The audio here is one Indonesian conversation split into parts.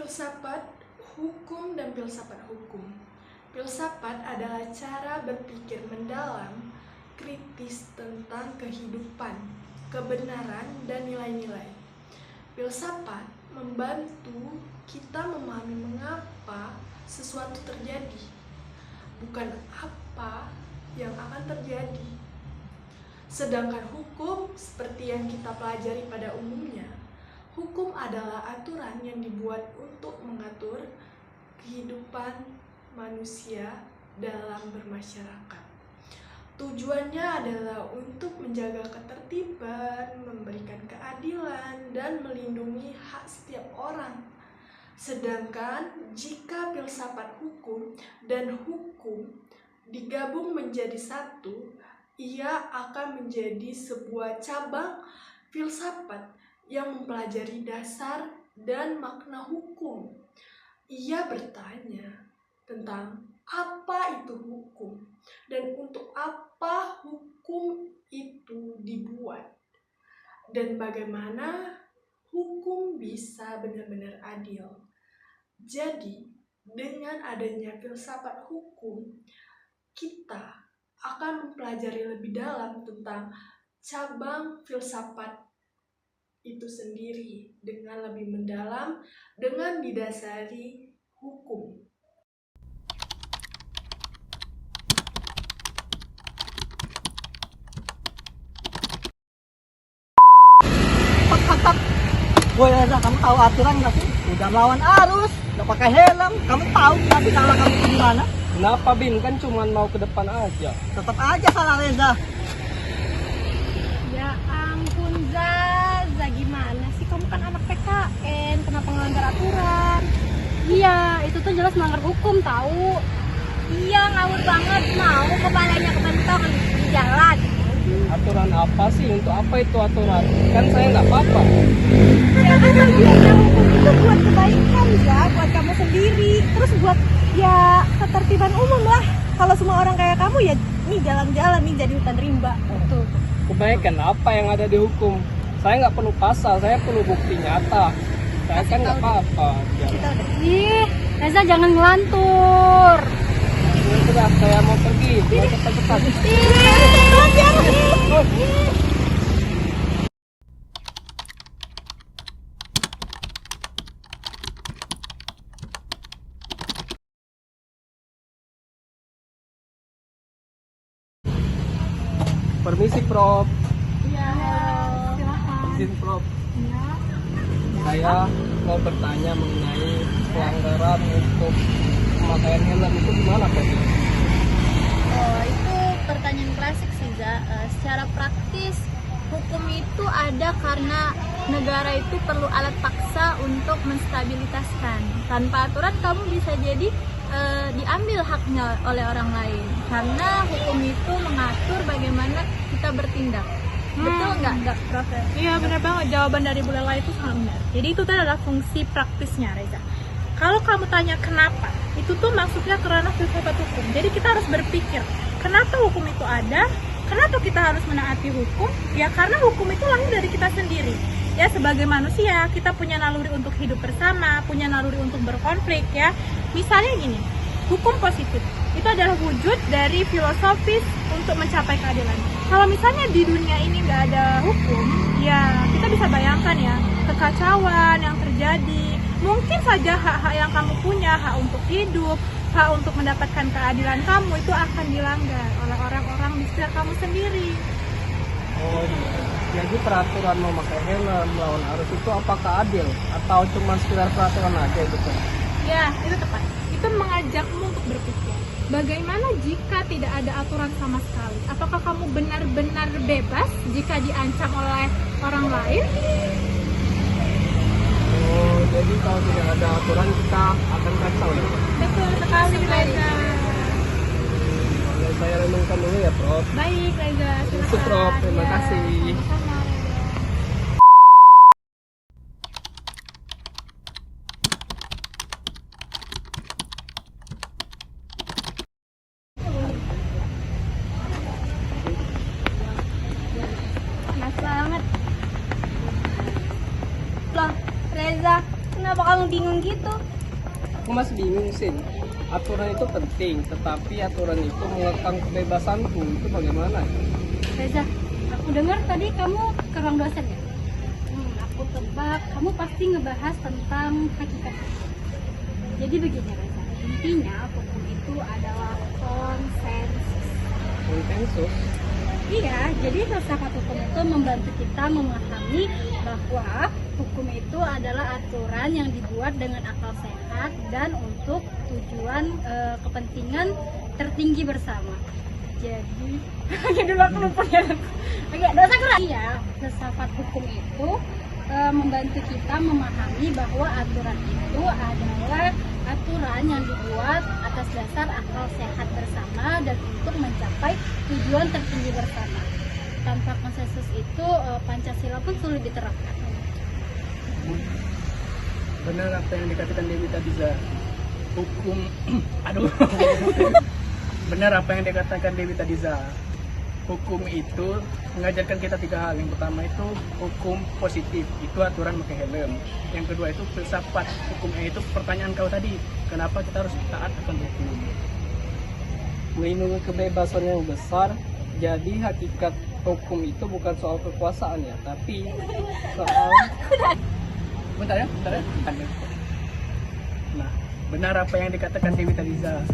Filsafat hukum dan filsafat hukum. Filsafat adalah cara berpikir mendalam, kritis tentang kehidupan, kebenaran, dan nilai-nilai. Filsafat membantu kita memahami mengapa sesuatu terjadi, bukan apa yang akan terjadi. Sedangkan hukum, seperti yang kita pelajari pada umumnya, hukum adalah aturan yang dibuat untuk mengatur kehidupan manusia dalam bermasyarakat. Tujuannya adalah untuk menjaga ketertiban, memberikan keadilan, dan melindungi hak setiap orang. Sedangkan jika filsafat hukum dan hukum digabung menjadi satu, ia akan menjadi sebuah cabang filsafat yang mempelajari dasar dan makna hukum. Ia bertanya tentang apa itu hukum dan untuk apa hukum itu dibuat, dan bagaimana hukum bisa benar-benar adil. Jadi, dengan adanya filsafat hukum, kita akan mempelajari lebih dalam tentang cabang filsafat itu sendiri dengan lebih mendalam, dengan didasari hukum. Woi Reza, kamu tahu aturan nggak sih? Udah lawan arus, udah pakai helm. Kamu tahu nggak sih salah kamu di mana? Kenapa Bin? Kan cuma mau ke depan aja. Tetap aja salah Reza. Ya ampun Zaza, gimana sih? Kamu kan anak PKN, kenapa ngelanggar aturan? Iya, itu tuh jelas melanggar hukum tahu. Iya, ngawur banget, mau kepalanya kebentok di jalan. Aturan apa sih? Untuk apa itu aturan? Kan saya nggak apa-apa. Ya kan bagiannya hukum itu buat kebaikan ya, buat kamu sendiri. Terus buat ya ketertiban umum lah. Kalau semua orang kayak kamu ya nih jalan-jalan nih jadi hutan rimba. Tuh. Kebaikan apa yang ada di hukum? Saya nggak perlu pasal, saya perlu bukti nyata. Saya kan nggak apa-apa. Ih, Reza jangan ngelantur. Ya sudah, saya mau pergi. Mau cepat-cepat. Permisi Prof. Iya, silakan. Izin Prof. Iya. Saya mau bertanya mengenai pelanggaran untuk pemakaian helm itu gimana Prof? Oh, itu pertanyaan klasik sih, Za. Secara praktis, hukum itu ada karena negara itu perlu alat paksa untuk menstabilitaskan. Tanpa aturan, kamu bisa jadi diambil haknya oleh orang lain. Karena hukum itu mengatur bagaimana kita bertindak. Betul nggak, Prof? Iya benar banget, jawaban dari Bu Lela itu sangat benar. Jadi itu tuh adalah fungsi praktisnya, Reza. Kalau kamu tanya kenapa, itu tuh maksudnya karena filsafat hukum. Jadi kita harus berpikir, kenapa hukum itu ada? Kenapa kita harus menaati hukum? Ya karena hukum itu lahir dari kita sendiri. Ya sebagai manusia, kita punya naluri untuk hidup bersama, punya naluri untuk berkonflik ya. Misalnya gini, hukum positif itu adalah wujud dari filosofis untuk mencapai keadilan. Kalau misalnya di dunia ini nggak ada hukum, ya kita bisa bayangkan ya kekacauan yang terjadi. Mungkin saja hak-hak yang kamu punya, hak untuk hidup, hak untuk mendapatkan keadilan kamu itu akan dilanggar oleh orang-orang di sekitar kamu sendiri. Oh, jadi peraturan memakai helm melawan arus itu apakah adil atau cuma sekedar peraturan aja itu Prof? Ya, itu tepat. Itu mengajakmu untuk berpikir. Bagaimana jika tidak ada aturan sama sekali? Apakah kamu benar-benar bebas jika diancam oleh orang lain? Oh, jadi kalau tidak ada aturan kita akan kacau ya Prof? Betul sekali, Reza. Ya, saya renungkan dulu ya Prof. Baik, Reza. Itu Prof, terima Ya, kasih. sama-sama, Reza. Panas banget. Loh, Reza, kenapa kamu kamu bingung gitu? Aku masih bingung sih. Aturan itu penting, tetapi aturan itu mengekang kebebasanku. Itu bagaimana? Reza, aku dengar tadi kamu ke ruang dosen ya? Aku tebak kamu pasti ngebahas tentang hakikat. Jadi begini Reza, intinya hukum itu adalah konsensus. Konsensus? Iya, jadi filsafat hukum itu membantu kita memahami bahwa hukum itu adalah aturan yang dibuat dengan akal sehat dan untuk tujuan kepentingan tertinggi bersama. Jadi, dulu aku lupa ya. Oke, dosa kurang. Iya, filsafat hukum itu membantu kita memahami bahwa aturan itu adalah aturan yang dibuat atas dasar akal sehat bersama dan untuk mencapai tujuan tertinggi bersama. Tanpa konsensus itu Pancasila pun sulit diterapkan. Benar apa yang dikatakan Dewi tadi, Za. Hukum benar apa yang dikatakan Dewi tadi, Za. Hukum itu mengajarkan kita 3 hal. Yang pertama itu hukum positif, itu aturan pakai helm. Yang kedua itu filsafat hukumnya, itu pertanyaan kau tadi, kenapa kita harus taat akan hukum. Melindungi kebebasan yang besar. Jadi hakikat hukum itu bukan soal kekuasaan ya, tapi soal bentar ya. Nah, benar apa yang dikatakan Dewi tadi, Za.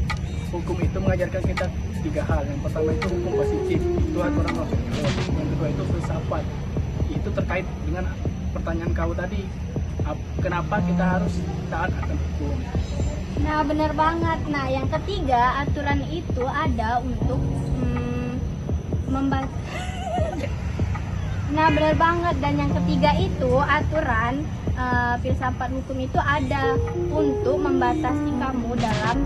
Hukum itu mengajarkan kita 3 hal. Yang pertama itu hukum positif, itu aturan pakai helm. Yang kedua itu filsafat, itu terkait dengan pertanyaan kau tadi, kenapa kita harus taat akan hukum. Nah, benar banget. Nah, yang ketiga, aturan itu ada untuk membantu. Nah, benar banget. Dan yang ketiga itu aturan filsafat hukum itu ada untuk membatasi kamu dalam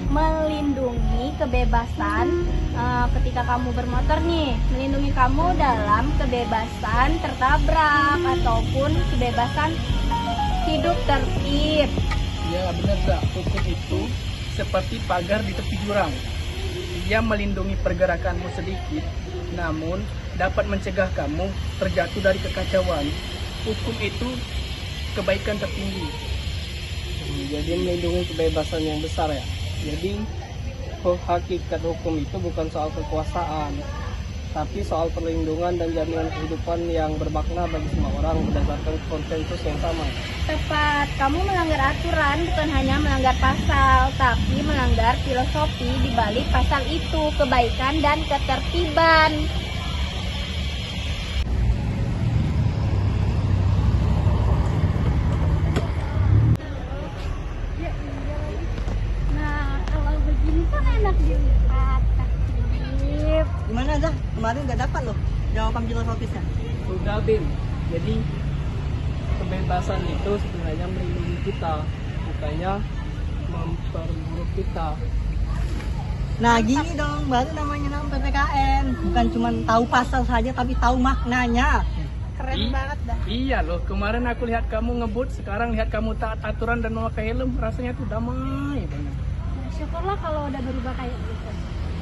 melindungi kebebasan ketika kamu bermotor nih, melindungi kamu dalam kebebasan tertabrak ataupun kebebasan hidup tertib. Ya benar, Za. Hukum itu seperti pagar di tepi jurang. Dia melindungi pergerakanmu sedikit, namun dapat mencegah kamu terjatuh dari kekacauan. Hukum itu kebaikan tertinggi. Jadi melindungi kebebasan yang besar ya. Jadi hakikat hukum itu bukan soal kekuasaan, tapi soal perlindungan dan jaminan kehidupan yang bermakna bagi semua orang berdasarkan konsensus yang sama. Tepat, kamu melanggar aturan bukan hanya melanggar pasal, tapi melanggar filosofi di balik pasal itu, kebaikan dan ketertiban. Nah, kalau begini kan enak dilihat. Takjib. Gimana Zah? Kemarin nggak dapat loh jawaban filosofisnya. Sudah, Bim. Jadi kebebasan itu sebenarnya melindungi kita, bukannya memperburuk kita. Nah gini dong, baru namanya PPKN. Bukan cuma tahu pasal saja, tapi tahu maknanya. Keren banget dah. Iya loh, kemarin aku lihat kamu ngebut, sekarang lihat kamu taat aturan dan memakai helm, rasanya tuh damai banget. Nah, syukurlah kalau udah berubah kayak gitu.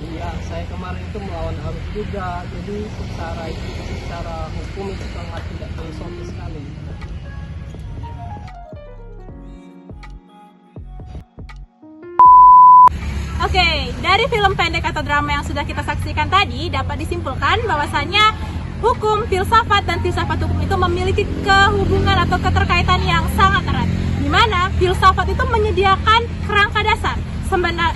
Iya, saya kemarin itu melawan arus juga, jadi secara hukum itu sangat tidak filosofis sekali. Oke, dari film pendek atau drama yang sudah kita saksikan tadi dapat disimpulkan bahwasanya hukum, filsafat, dan filsafat hukum itu memiliki kehubungan atau keterkaitan yang sangat erat. Di mana filsafat itu menyediakan kerangka dasar,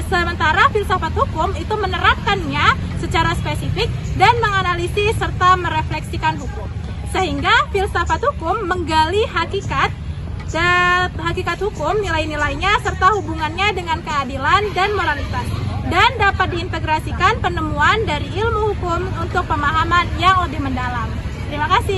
sementara filsafat hukum itu menerapkannya secara spesifik dan menganalisis serta merefleksikan hukum. Sehingga filsafat hukum menggali hakikat hukum, nilai-nilainya, serta hubungannya dengan keadilan dan moralitas, dan dapat diintegrasikan penemuan dari ilmu hukum untuk pemahaman yang lebih mendalam. Terima kasih.